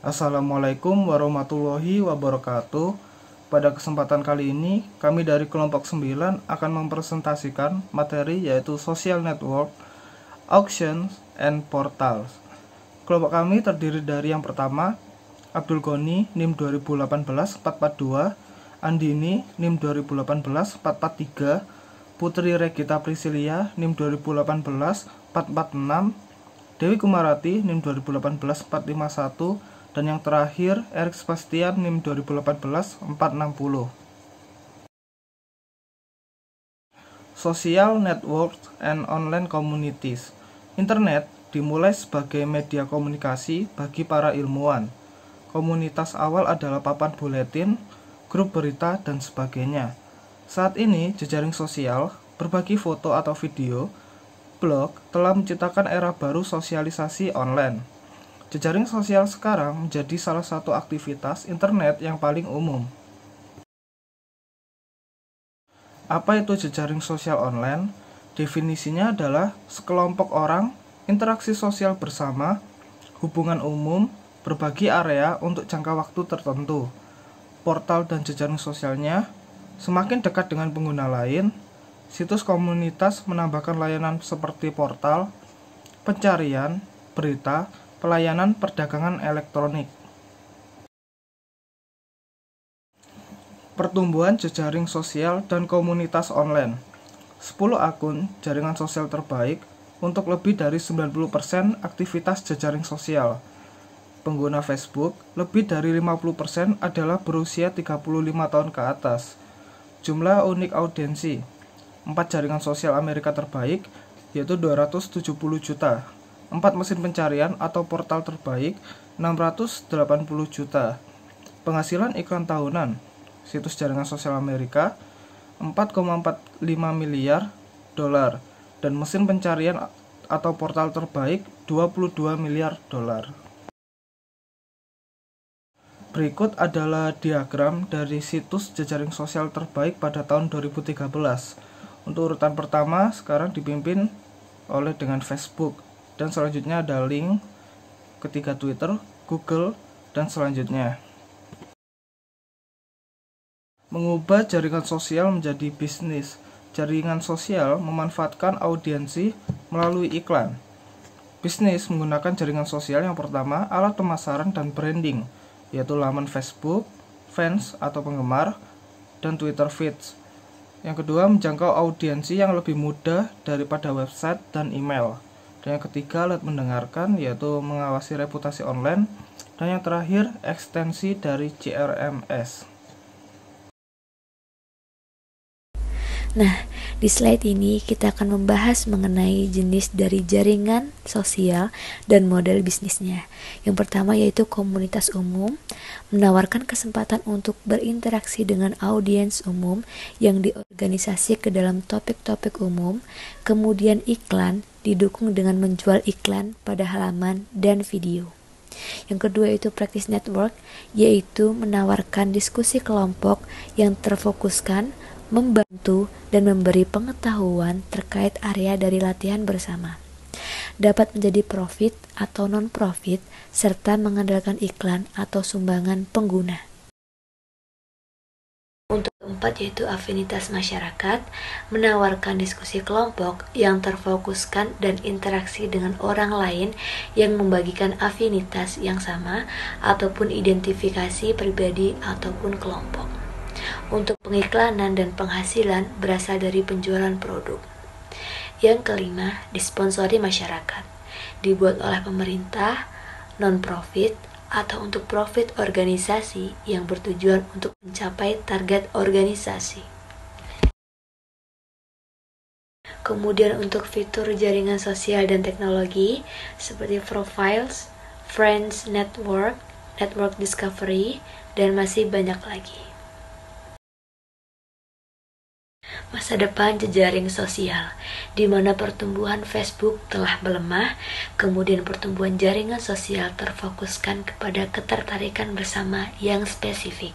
Assalamualaikum warahmatullahi wabarakatuh. Pada kesempatan kali ini, kami dari kelompok 9 akan mempresentasikan materi yaitu Social Network, Auctions, and Portals. Kelompok kami terdiri dari yang pertama, Abdul Ghani, NIM 2018-442, Andini, NIM 2018-443, Putri Regita Priscilia, NIM 2018-446, Dewi Kumarati, NIM 2018-451, dan yang terakhir, Erik Sebastian, NIM 2018-460. Social Networks and Online Communities. Internet dimulai sebagai media komunikasi bagi para ilmuwan. Komunitas awal adalah papan buletin, grup berita, dan sebagainya. Saat ini, jejaring sosial, berbagi foto atau video, blog telah menciptakan era baru sosialisasi online. Jejaring sosial sekarang menjadi salah satu aktivitas internet yang paling umum. Apa itu jejaring sosial online? Definisinya adalah sekelompok orang, interaksi sosial bersama, hubungan umum, berbagi area untuk jangka waktu tertentu. Portal dan jejaring sosialnya semakin dekat dengan pengguna lain. Situs komunitas menambahkan layanan seperti portal, pencarian, berita, pelayanan perdagangan elektronik. Pertumbuhan jejaring sosial dan komunitas online. 10 akun jaringan sosial terbaik untuk lebih dari 90% aktivitas jejaring sosial. Pengguna Facebook lebih dari 50% adalah berusia 35 tahun ke atas. Jumlah unik audiensi. 4 jaringan sosial Amerika terbaik yaitu 270 juta. 4 mesin pencarian atau portal terbaik 680 juta. Penghasilan iklan tahunan situs jaringan sosial Amerika 4,45 miliar dolar dan mesin pencarian atau portal terbaik 22 miliar dolar. Berikut adalah diagram dari situs jejaring sosial terbaik pada tahun 2013. Untuk urutan pertama sekarang dipimpin oleh dengan Facebook. Dan selanjutnya ada link, ketiga Twitter, Google, dan selanjutnya. Mengubah jaringan sosial menjadi bisnis. Jaringan sosial memanfaatkan audiensi melalui iklan. Bisnis menggunakan jaringan sosial yang pertama, alat pemasaran dan branding, yaitu laman Facebook, fans atau penggemar, dan Twitter feeds. Yang kedua, menjangkau audiensi yang lebih mudah daripada website dan email. Dan yang ketiga, alat mendengarkan, yaitu mengawasi reputasi online. Dan yang terakhir, ekstensi dari CRMS. Nah, di slide ini kita akan membahas mengenai jenis dari jaringan sosial dan model bisnisnya. Yang pertama yaitu komunitas umum, menawarkan kesempatan untuk berinteraksi dengan audiens umum yang diorganisasi ke dalam topik-topik umum. Kemudian iklan, didukung dengan menjual iklan pada halaman dan video. Yang kedua itu practice network, yaitu menawarkan diskusi kelompok yang terfokuskan, membantu dan memberi pengetahuan terkait area dari latihan bersama. Dapat menjadi profit atau non-profit serta mengandalkan iklan atau sumbangan pengguna. Untuk keempat yaitu afinitas masyarakat, menawarkan diskusi kelompok yang terfokuskan dan interaksi dengan orang lain yang membagikan afinitas yang sama ataupun identifikasi pribadi ataupun kelompok. Untuk pengiklanan dan penghasilan berasal dari penjualan produk. Yang kelima, disponsori masyarakat, dibuat oleh pemerintah, non-profit, atau untuk profit organisasi yang bertujuan untuk mencapai target organisasi. Kemudian untuk fitur jaringan sosial dan teknologi seperti profiles, friends network, network discovery, dan masih banyak lagi. Masa depan jejaring sosial, di mana pertumbuhan Facebook telah melemah, kemudian pertumbuhan jaringan sosial terfokuskan kepada ketertarikan bersama yang spesifik.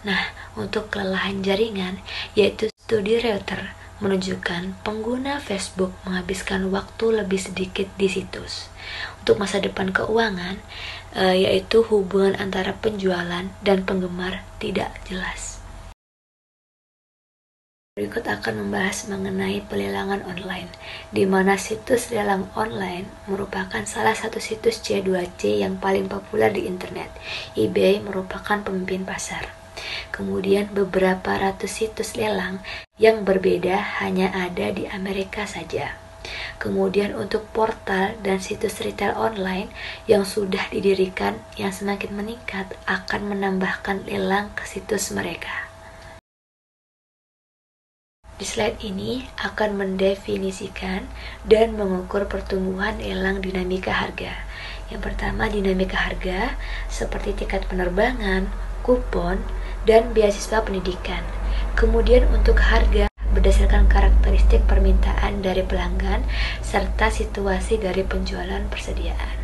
Nah, untuk kelelahan jaringan, yaitu studi Reuters menunjukkan pengguna Facebook menghabiskan waktu lebih sedikit di situs. Untuk masa depan keuangan, yaitu hubungan antara penjualan dan penggemar tidak jelas. Berikut akan membahas mengenai pelelangan online, di mana situs lelang online merupakan salah satu situs C2C yang paling populer di internet. eBay merupakan pemimpin pasar. Kemudian beberapa ratus situs lelang yang berbeda hanya ada di Amerika saja. Kemudian untuk portal dan situs retail online yang sudah didirikan yang semakin meningkat akan menambahkan lelang ke situs mereka. Di slide ini akan mendefinisikan dan mengukur pertumbuhan lelang dinamika harga. Yang pertama, dinamika harga seperti tiket penerbangan, kupon, dan beasiswa pendidikan. Kemudian untuk harga berdasarkan karakteristik permintaan dari pelanggan serta situasi dari penjualan persediaan.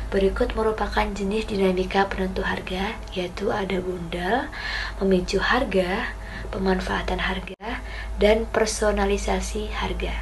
Berikut merupakan jenis dinamika penentu harga, yaitu ada bundel, memicu harga, pemanfaatan harga, dan personalisasi harga.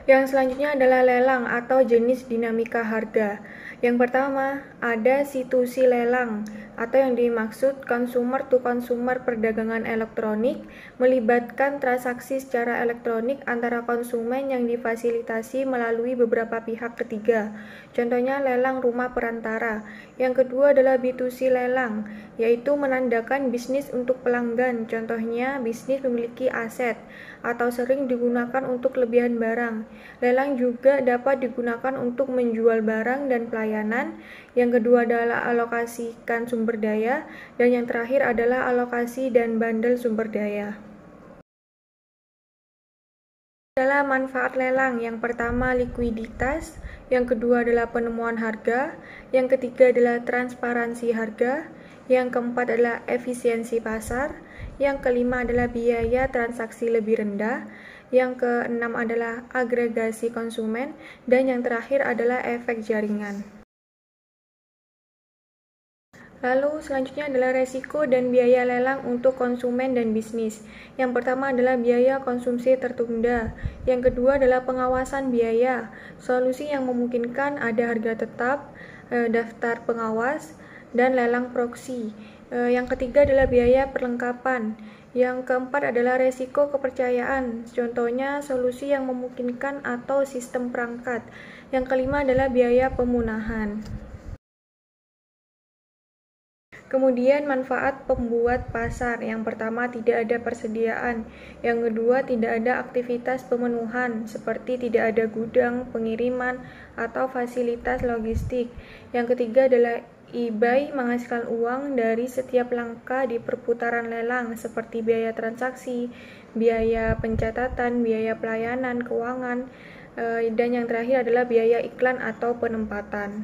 Yang selanjutnya adalah lelang atau jenis dinamika harga. Yang pertama, ada situasi lelang atau yang dimaksud consumer to consumer perdagangan elektronik, melibatkan transaksi secara elektronik antara konsumen yang difasilitasi melalui beberapa pihak ketiga. Contohnya lelang rumah perantara. Yang kedua adalah B2C lelang, yaitu menandakan bisnis untuk pelanggan. Contohnya bisnis memiliki aset atau sering digunakan untuk kelebihan barang. Lelang juga dapat digunakan untuk menjual barang dan pelayanan. Yang kedua adalah alokasikan sumber daya, dan yang terakhir adalah alokasi dan bandel sumber daya. Adalah manfaat lelang. Yang pertama likuiditas, yang kedua adalah penemuan harga, yang ketiga adalah transparansi harga, yang keempat adalah efisiensi pasar, yang kelima adalah biaya transaksi lebih rendah, yang keenam adalah agregasi konsumen, dan yang terakhir adalah efek jaringan. Lalu selanjutnya adalah resiko dan biaya lelang untuk konsumen dan bisnis. Yang pertama adalah biaya konsumsi tertunda. Yang kedua adalah pengawasan biaya. Solusi yang memungkinkan ada harga tetap, daftar pengawas, dan lelang proksi. Yang ketiga adalah biaya perlengkapan. Yang keempat adalah resiko kepercayaan. Contohnya solusi yang memungkinkan atau sistem perangkat. Yang kelima adalah biaya pemunahan. Kemudian manfaat pembuat pasar. Yang pertama, tidak ada persediaan. Yang kedua, tidak ada aktivitas pemenuhan seperti tidak ada gudang, pengiriman, atau fasilitas logistik. Yang ketiga adalah eBay menghasilkan uang dari setiap langkah di perputaran lelang seperti biaya transaksi, biaya pencatatan, biaya pelayanan keuangan, dan yang terakhir adalah biaya iklan atau penempatan.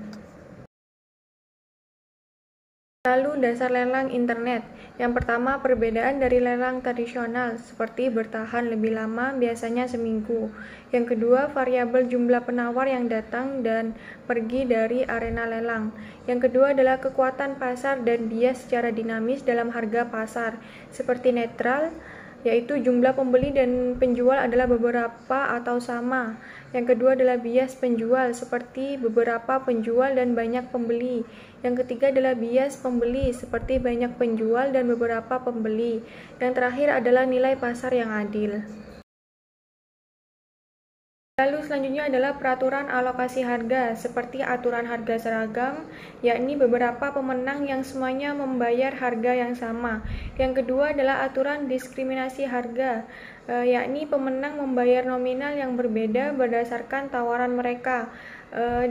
Lalu dasar lelang internet. Yang pertama, perbedaan dari lelang tradisional seperti bertahan lebih lama, biasanya seminggu. Yang kedua, variabel jumlah penawar yang datang dan pergi dari arena lelang. Yang kedua adalah kekuatan pasar dan bias secara dinamis dalam harga pasar, seperti netral, yaitu jumlah pembeli dan penjual adalah beberapa atau sama. Yang kedua adalah bias penjual, seperti beberapa penjual dan banyak pembeli. Yang ketiga adalah bias pembeli, seperti banyak penjual dan beberapa pembeli. Yang terakhir adalah nilai pasar yang adil. Lalu selanjutnya adalah peraturan alokasi harga, seperti aturan harga seragam, yakni beberapa pemenang yang semuanya membayar harga yang sama. Yang kedua adalah aturan diskriminasi harga, yakni pemenang membayar nominal yang berbeda berdasarkan tawaran mereka.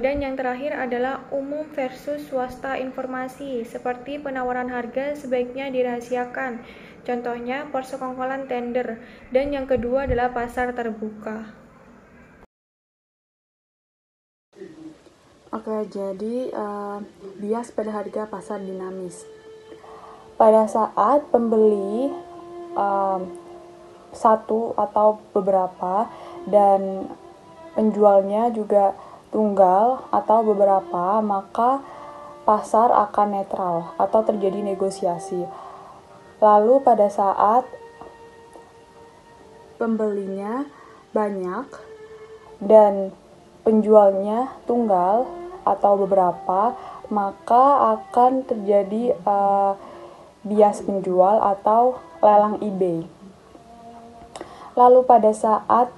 Dan yang terakhir adalah umum versus swasta informasi, seperti penawaran harga sebaiknya dirahasiakan. Contohnya persekongkolan tender. Dan yang kedua adalah pasar terbuka. Oke, jadi bias pada harga pasar dinamis. Pada saat pembeli satu atau beberapa dan penjualnya juga tunggal atau beberapa, maka pasar akan netral atau terjadi negosiasi. Lalu pada saat pembelinya banyak dan penjualnya tunggal atau beberapa, maka akan terjadi bias penjual atau lelang eBay. Lalu pada saat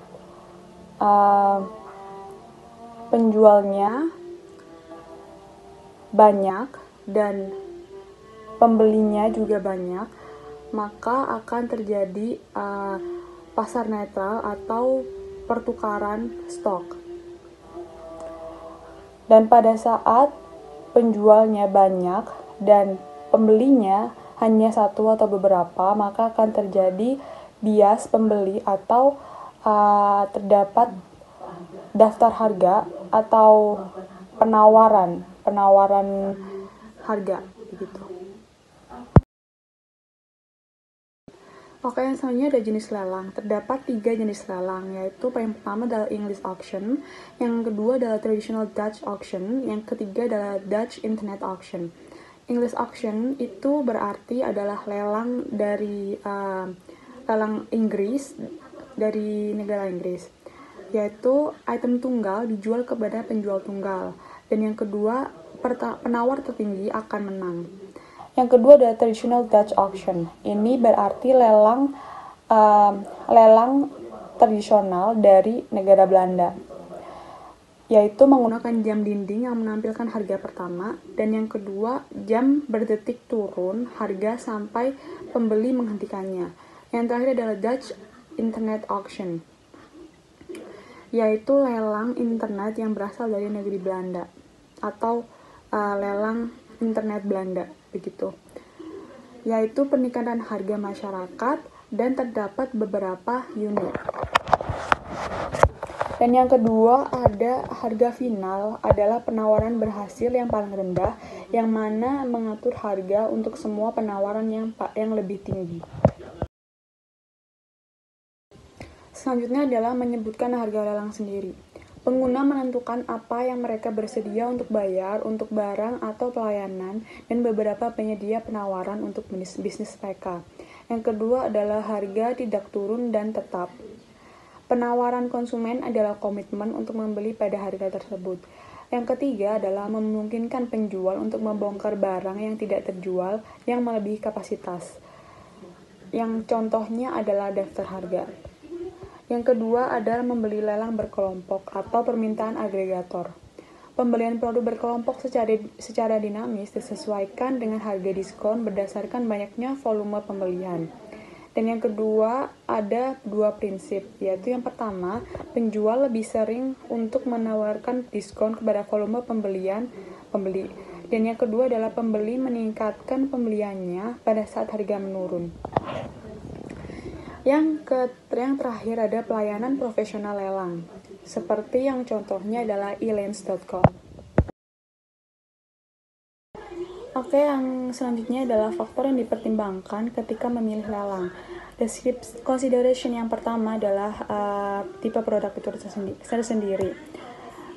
penjualnya banyak dan pembelinya juga banyak, maka akan terjadi pasar netral atau pertukaran stok. Dan pada saat penjualnya banyak dan pembelinya hanya satu atau beberapa, maka akan terjadi bias pembeli atau terdapat daftar harga atau penawaran harga begitu. Oke, yang selanjutnya ada jenis lelang. Terdapat 3 jenis lelang, yaitu yang pertama adalah English auction, yang kedua adalah traditional Dutch auction, yang ketiga adalah Dutch internet auction. English auction itu berarti adalah lelang dari lelang Inggris, dari negara Inggris, yaitu item tunggal dijual kepada penjual tunggal, dan yang kedua penawar tertinggi akan menang. Yang kedua adalah traditional Dutch auction. Ini berarti lelang tradisional dari negara Belanda, yaitu menggunakan jam dinding yang menampilkan harga pertama, dan yang kedua jam berdetik turun harga sampai pembeli menghentikannya. Yang terakhir adalah Dutch internet auction, yaitu lelang internet yang berasal dari negeri Belanda atau lelang internet Belanda begitu, yaitu peningkatan harga masyarakat dan terdapat beberapa unit. Dan yang kedua ada harga final, adalah penawaran berhasil yang paling rendah, yang mana mengatur harga untuk semua penawaran yang lebih tinggi. Selanjutnya adalah menyebutkan harga lelang sendiri. Pengguna menentukan apa yang mereka bersedia untuk bayar untuk barang atau pelayanan dan beberapa penyedia penawaran untuk bisnis mereka. Yang kedua adalah harga tidak turun dan tetap. Penawaran konsumen adalah komitmen untuk membeli pada harga tersebut. Yang ketiga adalah memungkinkan penjual untuk membongkar barang yang tidak terjual yang melebihi kapasitas. Yang contohnya adalah daftar harga. Yang kedua adalah membeli lelang berkelompok atau permintaan agregator. Pembelian produk berkelompok secara dinamis disesuaikan dengan harga diskon berdasarkan banyaknya volume pembelian. Dan yang kedua ada 2 prinsip, yaitu yang pertama, penjual lebih sering untuk menawarkan diskon kepada volume pembeli. Dan yang kedua adalah pembeli meningkatkan pembeliannya pada saat harga menurun. Yang terakhir ada pelayanan profesional lelang, seperti yang contohnya adalah elance.com. Oke, yang selanjutnya adalah faktor yang dipertimbangkan ketika memilih lelang. Consideration yang pertama adalah tipe produk itu tersendiri.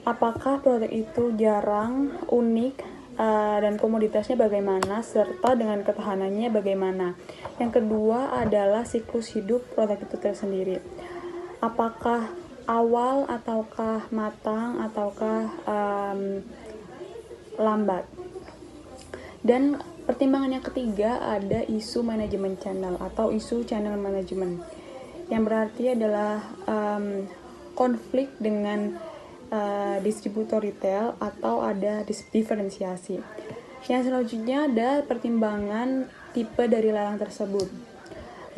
Apakah produk itu jarang, unik, dan komoditasnya bagaimana, serta dengan ketahanannya bagaimana. Yang kedua adalah siklus hidup produk itu tersendiri. Apakah awal, ataukah matang, ataukah lambat. Dan pertimbangan yang ketiga ada isu manajemen channel atau isu channel management, yang berarti adalah konflik dengan distributor retail atau ada diferensiasi. Yang selanjutnya ada pertimbangan tipe dari lelang tersebut,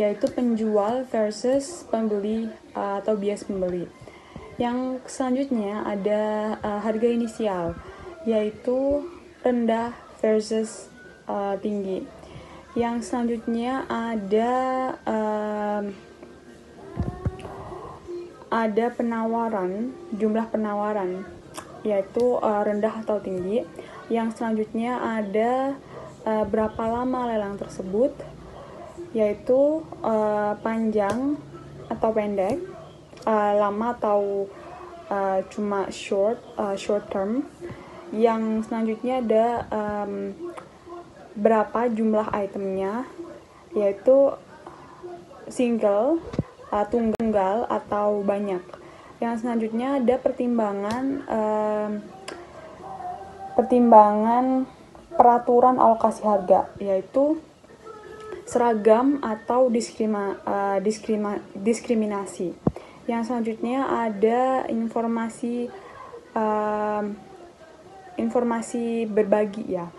yaitu penjual versus pembeli atau bias pembeli. Yang selanjutnya ada harga inisial, yaitu rendah versus tinggi. Yang selanjutnya ada penawaran, jumlah penawaran, yaitu rendah atau tinggi. Yang selanjutnya ada berapa lama lelang tersebut, yaitu panjang atau pendek, lama atau cuma short term. Yang selanjutnya ada berapa jumlah itemnya, yaitu single, tunggal atau banyak. Yang selanjutnya ada pertimbangan peraturan alokasi harga, yaitu seragam atau diskriminasi. Yang selanjutnya ada informasi berbagi ya.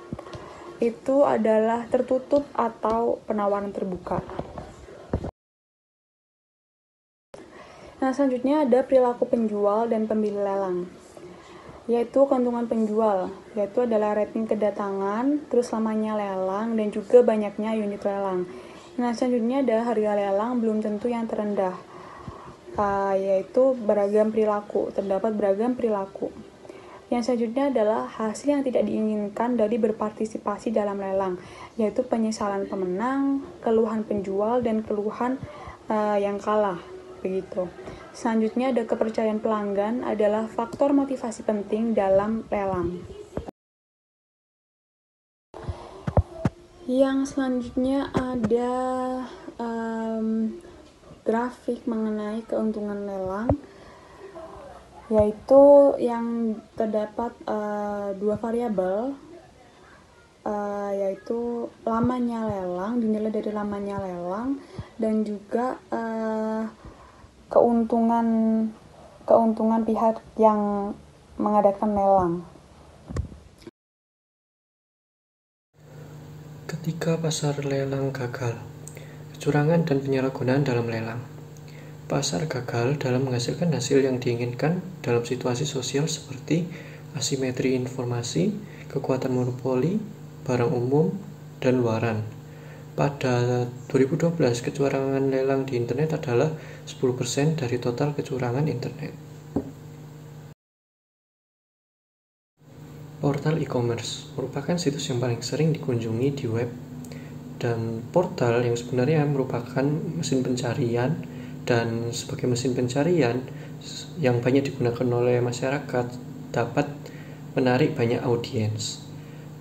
Itu adalah tertutup atau penawaran terbuka. Nah, selanjutnya ada perilaku penjual dan pembeli lelang, yaitu keuntungan penjual, yaitu adalah rating kedatangan, terus lamanya lelang, dan juga banyaknya unit lelang. Nah, selanjutnya ada harga lelang belum tentu yang terendah, yaitu terdapat beragam perilaku. Yang selanjutnya adalah hasil yang tidak diinginkan dari berpartisipasi dalam lelang, yaitu penyesalan pemenang, keluhan penjual, dan keluhan yang kalah. Begitu. Selanjutnya ada kepercayaan pelanggan adalah faktor motivasi penting dalam lelang. Yang selanjutnya ada grafik mengenai keuntungan lelang, yaitu yang terdapat dua variabel, yaitu lamanya lelang, dinilai dari lamanya lelang, dan juga keuntungan pihak yang mengadakan lelang. Ketika pasar lelang gagal, kecurangan dan penyalahgunaan dalam lelang. Pasar gagal dalam menghasilkan hasil yang diinginkan dalam situasi sosial seperti asimetri informasi, kekuatan monopoli, barang umum, dan luaran. Pada 2012, kecurangan lelang di internet adalah 10% dari total kecurangan internet. Portal e-commerce merupakan situs yang paling sering dikunjungi di web, dan portal yang sebenarnya merupakan mesin pencarian, dan sebagai mesin pencarian yang banyak digunakan oleh masyarakat dapat menarik banyak audiens,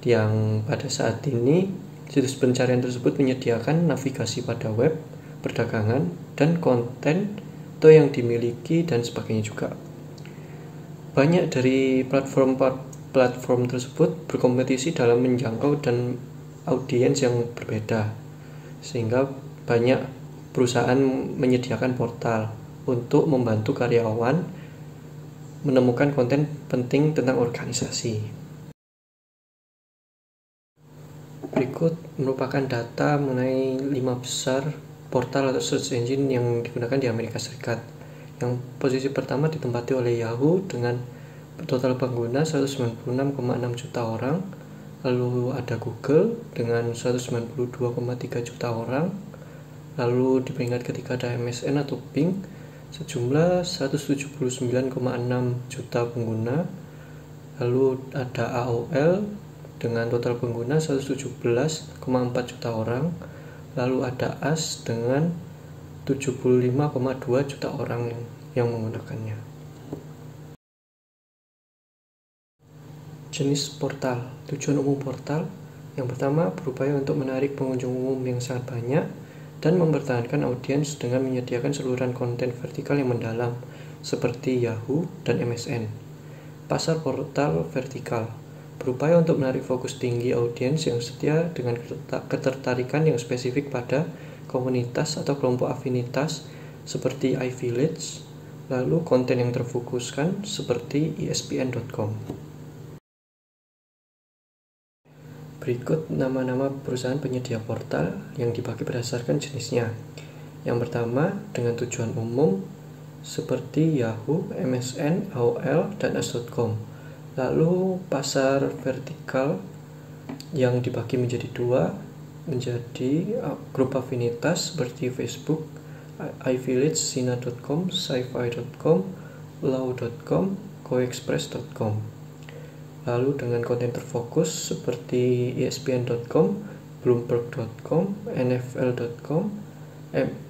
yang pada saat ini situs pencarian tersebut menyediakan navigasi pada web, perdagangan, dan konten yang dimiliki dan sebagainya juga. Banyak dari platform tersebut berkompetisi dalam menjangkau dan audiens yang berbeda, sehingga banyak perusahaan menyediakan portal untuk membantu karyawan menemukan konten penting tentang organisasi. Berikut merupakan data mengenai 5 besar portal atau search engine yang digunakan di Amerika Serikat. Yang posisi pertama ditempati oleh Yahoo dengan total pengguna 196,6 juta orang. Lalu ada Google dengan 192,3 juta orang. Lalu di peringkat ketiga ada MSN atau Bing sejumlah 179,6 juta pengguna. Lalu ada AOL dengan total pengguna 117,4 juta orang. Lalu ada AS dengan 75,2 juta orang yang menggunakannya. Jenis portal. Tujuan umum portal yang pertama berupaya untuk menarik pengunjung umum yang sangat banyak dan mempertahankan audiens dengan menyediakan saluran konten vertikal yang mendalam seperti Yahoo dan MSN. Pasar portal vertikal berupaya untuk menarik fokus tinggi audiens yang setia dengan ketertarikan yang spesifik pada komunitas atau kelompok afinitas seperti iVillage, lalu konten yang terfokuskan seperti ESPN.com. Berikut nama-nama perusahaan penyedia portal yang dibagi berdasarkan jenisnya. Yang pertama dengan tujuan umum seperti Yahoo, MSN, AOL, dan as.com. Lalu pasar vertikal yang dibagi menjadi dua, menjadi grup afinitas seperti Facebook, iVillage, Sina.com, Sci-Fi.com, Law.com, GoExpress.com. Lalu dengan konten terfokus seperti ESPN.com, Bloomberg.com, NFL.com,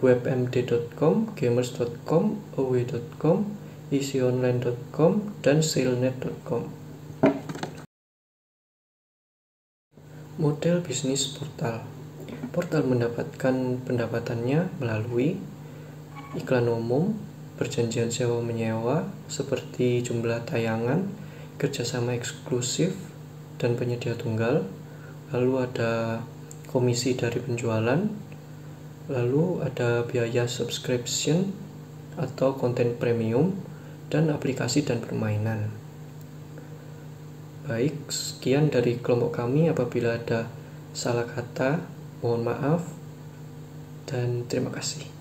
WebMD.com, Gamers.com, Away.com, EasyOnline.com, dan SaleNet.com. Model bisnis portal. Portal mendapatkan pendapatannya melalui iklan umum, perjanjian sewa-menyewa seperti jumlah tayangan, kerjasama eksklusif, dan penyedia tunggal. Lalu ada komisi dari penjualan, lalu ada biaya subscription atau konten premium, dan aplikasi dan permainan. Baik, sekian dari kelompok kami. Apabila ada salah kata, mohon maaf, dan terima kasih.